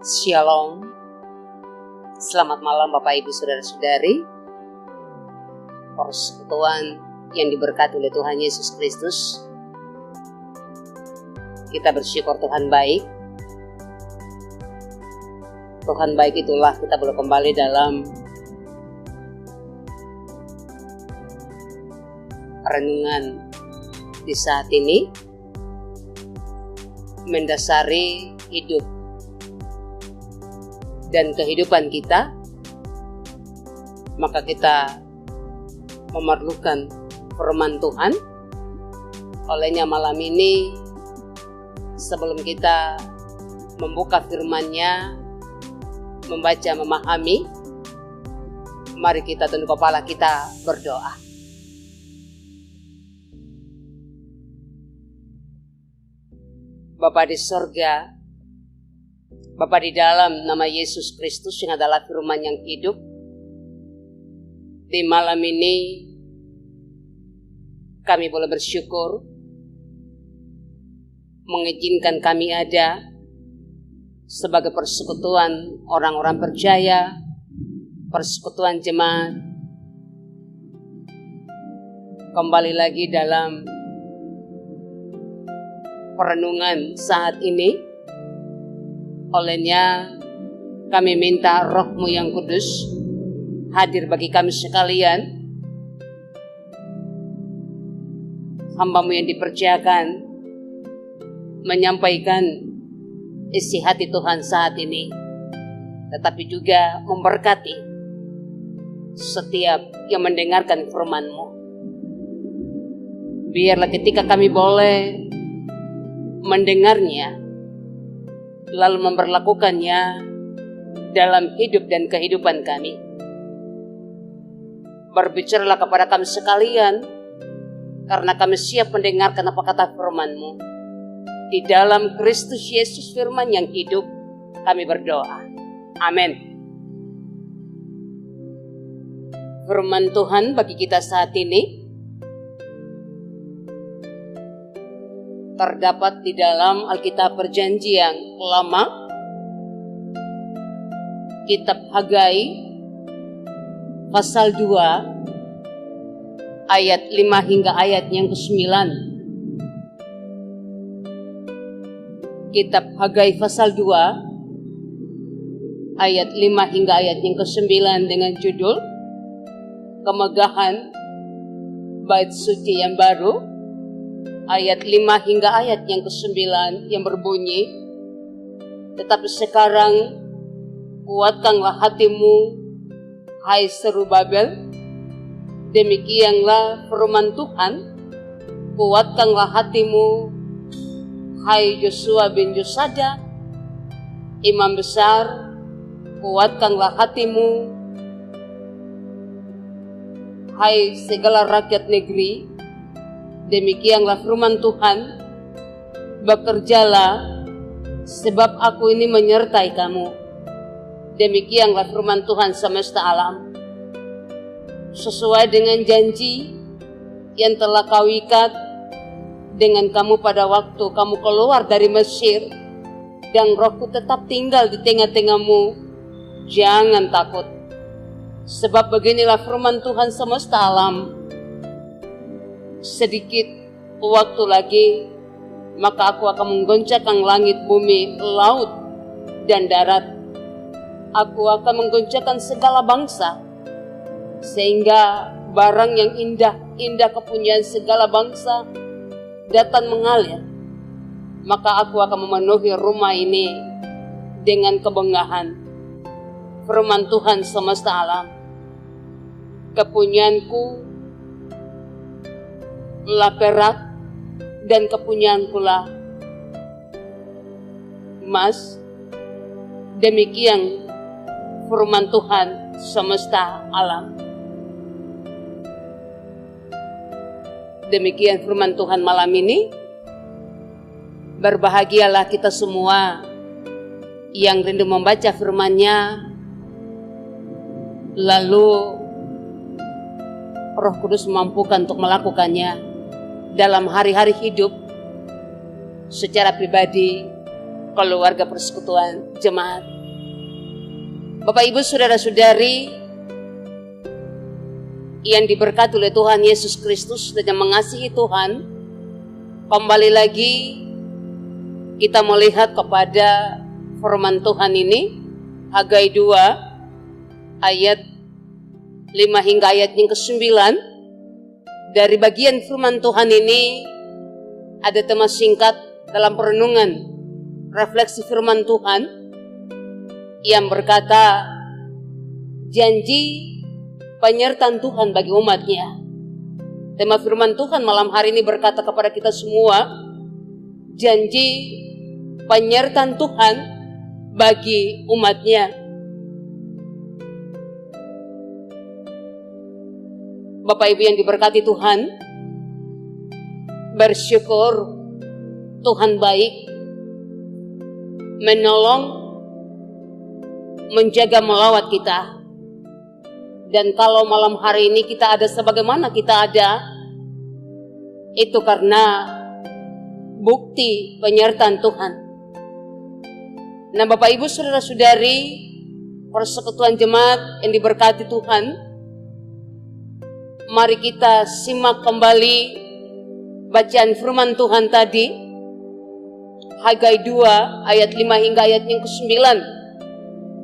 Shalom. Selamat malam Bapak Ibu Saudara-saudari, persekutuan yang diberkati oleh Tuhan Yesus Kristus. Kita bersyukur Tuhan baik. Tuhan baik, itulah kita boleh kembali dalam renungan di saat ini, mendasari hidup dan kehidupan kita, maka kita memerlukan firman Tuhan. Olehnya malam ini, sebelum kita membuka firman-Nya, membaca, memahami, mari kita tunduk kepala kita berdoa. Bapa di sorga, Bapa di dalam nama Yesus Kristus yang adalah firman yang hidup, di malam ini kami boleh bersyukur mengizinkan kami ada sebagai persekutuan orang-orang percaya, persekutuan jemaat, kembali lagi dalam perenungan saat ini. Olehnya kami minta Roh-Mu yang kudus hadir bagi kami sekalian, hamba-Mu yang dipercayakan menyampaikan isi hati Tuhan saat ini, tetapi juga memberkati setiap yang mendengarkan firman-Mu. Biarlah ketika kami boleh mendengarnya, lalu memperlakukannya dalam hidup dan kehidupan kami. Berbicaralah kepada kami sekalian, karena kami siap mendengarkan apa kata firman-Mu. Di dalam Kristus Yesus firman yang hidup, kami berdoa. Amin. Firman Tuhan bagi kita saat ini terdapat di dalam Alkitab Perjanjian Lama, Kitab Hagai, pasal 2, ayat 5 hingga ayat yang ke-9. Kitab Hagai pasal 2, ayat 5 hingga ayat yang ke-9 dengan judul Kemegahan Bait Suci yang Baru. Ayat 5 hingga ayat yang ke-9 yang berbunyi, tetapi sekarang kuatkanlah hatimu, hai Zerubabel, demikianlah firman Tuhan, kuatkanlah hatimu, hai Yosua bin Yosadak, imam besar, kuatkanlah hatimu, hai segala rakyat negeri, demikianlah firman Tuhan, bekerjalah, sebab aku ini menyertai kamu. Demikianlah firman Tuhan semesta alam. Sesuai dengan janji yang telah kau ikat dengan kamu pada waktu kamu keluar dari Mesir, dan Rohku tetap tinggal di tengah-tengahmu, jangan takut. Sebab beginilah firman Tuhan semesta alam, sedikit waktu lagi, maka aku akan menggoncangkan langit, bumi, laut, dan darat. Aku akan menggoncangkan segala bangsa, sehingga barang yang indah kepunyaan segala bangsa datang mengalir. Maka aku akan memenuhi rumah ini dengan kemegahan. Firman Tuhan semesta alam, kepunyaanku lah perak, dan kepunyaanku lah emas. Demikian firman Tuhan semesta alam. Demikian firman Tuhan malam ini. Berbahagialah kita semua yang rindu membaca firman-Nya, lalu Roh Kudus memampukan untuk melakukannya dalam hari-hari hidup secara pribadi, keluarga, persekutuan, jemaat. Bapak Ibu saudara-saudari yang diberkati oleh Tuhan Yesus Kristus dan yang mengasihi Tuhan, kembali lagi kita melihat kepada firman Tuhan ini, Hagai 2 ayat 5 hingga ayat yang ke-9. Dari bagian firman Tuhan ini ada tema singkat dalam perenungan refleksi firman Tuhan yang berkata, janji penyertaan Tuhan bagi umatnya. Tema firman Tuhan malam hari ini berkata kepada kita semua, janji penyertaan Tuhan bagi umatnya. Bapak Ibu yang diberkati Tuhan, bersyukur Tuhan baik, menolong, menjaga, melawat kita. Dan kalau malam hari ini kita ada sebagaimana kita ada, itu karena bukti penyertaan Tuhan. Nah Bapak Ibu saudara-saudari, persekutuan jemaat yang diberkati Tuhan, mari kita simak kembali bacaan firman Tuhan tadi, Hagai 2 ayat 5 hingga ayat yang ke-9.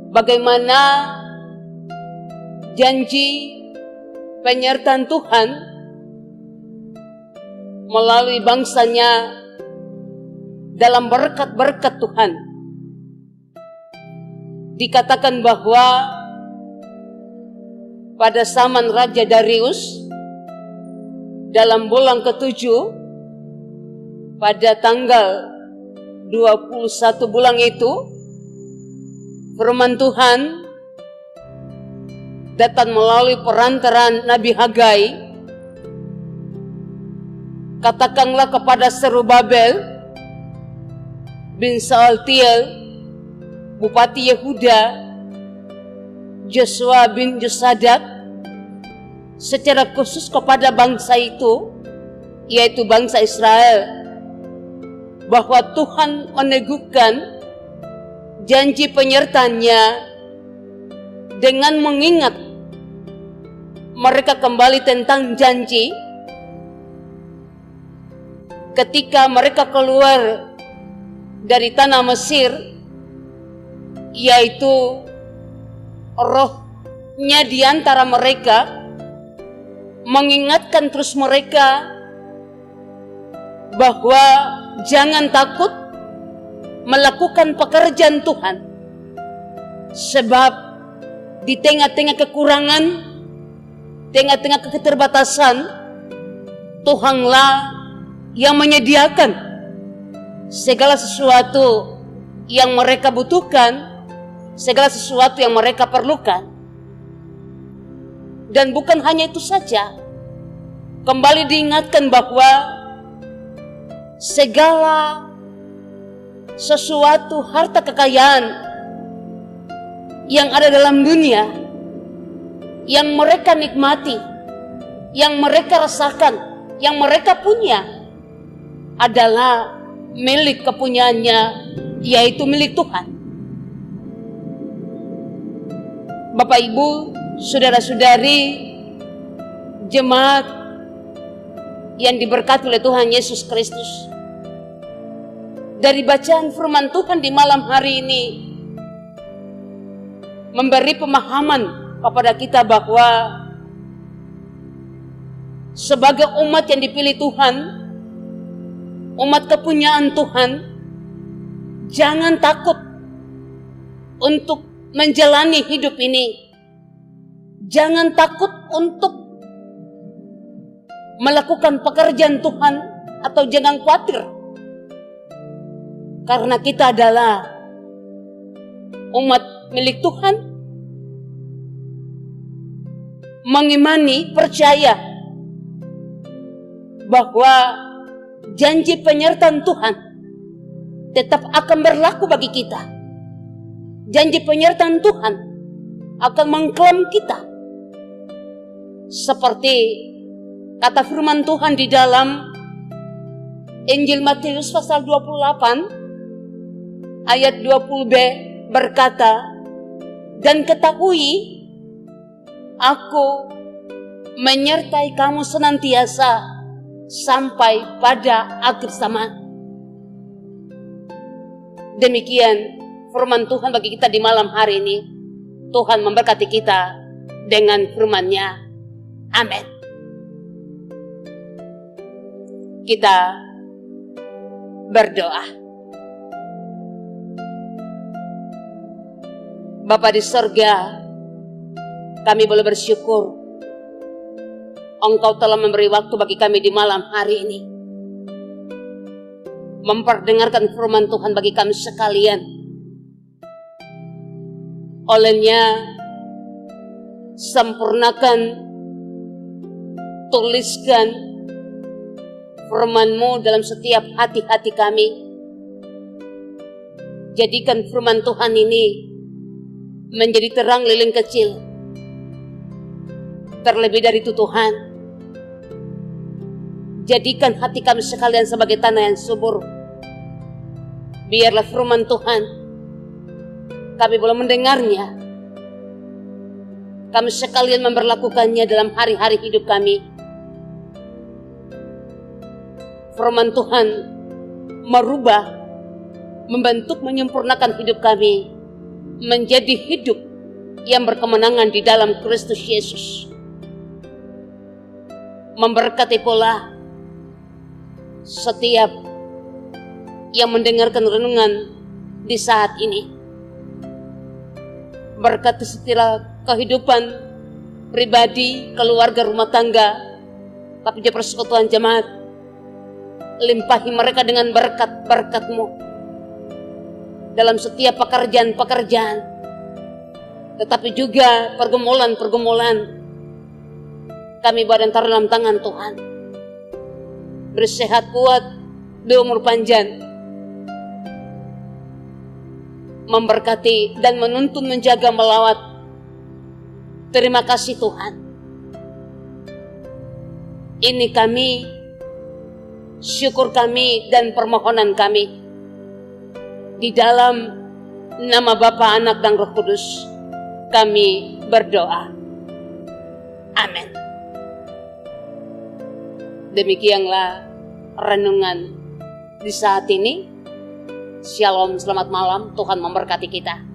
Bagaimana janji penyertaan Tuhan melalui bangsanya dalam berkat-berkat Tuhan. Dikatakan bahwa pada zaman Raja Darius, dalam bulan ke-7, pada tanggal 21 bulan itu, firman Tuhan datang melalui perantaran Nabi Hagai. Katakanlah kepada Zerubabel bin Sealtiel, Bupati Yehuda, Joshua bin Josadak, secara khusus kepada bangsa itu, yaitu bangsa Israel, bahwa Tuhan meneguhkan janji penyertaannya dengan mengingat mereka kembali tentang janji ketika mereka keluar dari tanah Mesir, yaitu rohnya di antara mereka mengingatkan terus mereka bahwa jangan takut melakukan pekerjaan Tuhan, sebab di tengah-tengah kekurangan, tengah-tengah keterbatasan, Tuhanlah yang menyediakan segala sesuatu yang mereka butuhkan, segala sesuatu yang mereka perlukan. Dan bukan hanya itu saja, kembali diingatkan bahwa segala sesuatu harta kekayaan yang ada dalam dunia, yang mereka nikmati, yang mereka rasakan, yang mereka punya, adalah milik kepunyaannya, yaitu milik Tuhan. Bapak Ibu, saudara-saudari, jemaat yang diberkati oleh Tuhan Yesus Kristus, dari bacaan firman Tuhan di malam hari ini memberi pemahaman kepada kita bahwa sebagai umat yang dipilih Tuhan, umat kepunyaan Tuhan, jangan takut untuk menjalani hidup ini. Jangan takut untuk melakukan pekerjaan Tuhan, atau jangan khawatir, karena kita adalah umat milik Tuhan. Mengimani, percaya bahwa janji penyertaan Tuhan tetap akan berlaku bagi kita. Janji penyertaan Tuhan akan mengklaim kita, seperti kata firman Tuhan di dalam Injil Matius pasal 28 ayat 20b berkata, Dan ketahui, aku menyertai kamu senantiasa sampai pada akhir zaman. Demikian firman Tuhan bagi kita di malam hari ini. Tuhan memberkati kita dengan firman-Nya. Amin. Kita berdoa. Bapa di sorga, kami boleh bersyukur Engkau telah memberi waktu bagi kami di malam hari ini, memperdengarkan firman Tuhan bagi kami sekalian. Olehnya, sempurnakan, tuliskan firman-Mu dalam setiap hati-hati kami. Jadikan firman Tuhan ini menjadi terang lilin kecil. Terlebih dari itu Tuhan, jadikan hati kami sekalian sebagai tanah yang subur. Biarlah firman Tuhan kami boleh mendengarnya, kami sekalian memperlakukannya dalam hari-hari hidup kami. Firman Tuhan merubah, membentuk, menyempurnakan hidup kami menjadi hidup yang berkemenangan di dalam Kristus Yesus. Memberkati pula setiap yang mendengarkan renungan di saat ini. Berkati setiap kehidupan pribadi, keluarga, rumah tangga, tapi juga persekutuan jemaat. Limpahi mereka dengan berkat-berkat-Mu dalam setiap pekerjaan-pekerjaan, tetapi juga pergumulan-pergumulan. Kami bawa dan taruh dalam tangan Tuhan. Bersehat kuat, berumur panjang, memberkati dan menuntun, menjaga, melawat. Terima kasih Tuhan. Ini kami, syukur kami dan permohonan kami. Di dalam nama Bapa, Anak, dan Roh Kudus, kami berdoa. Amin. Demikianlah renungan di saat ini. Shalom, selamat malam. Tuhan memberkati kita.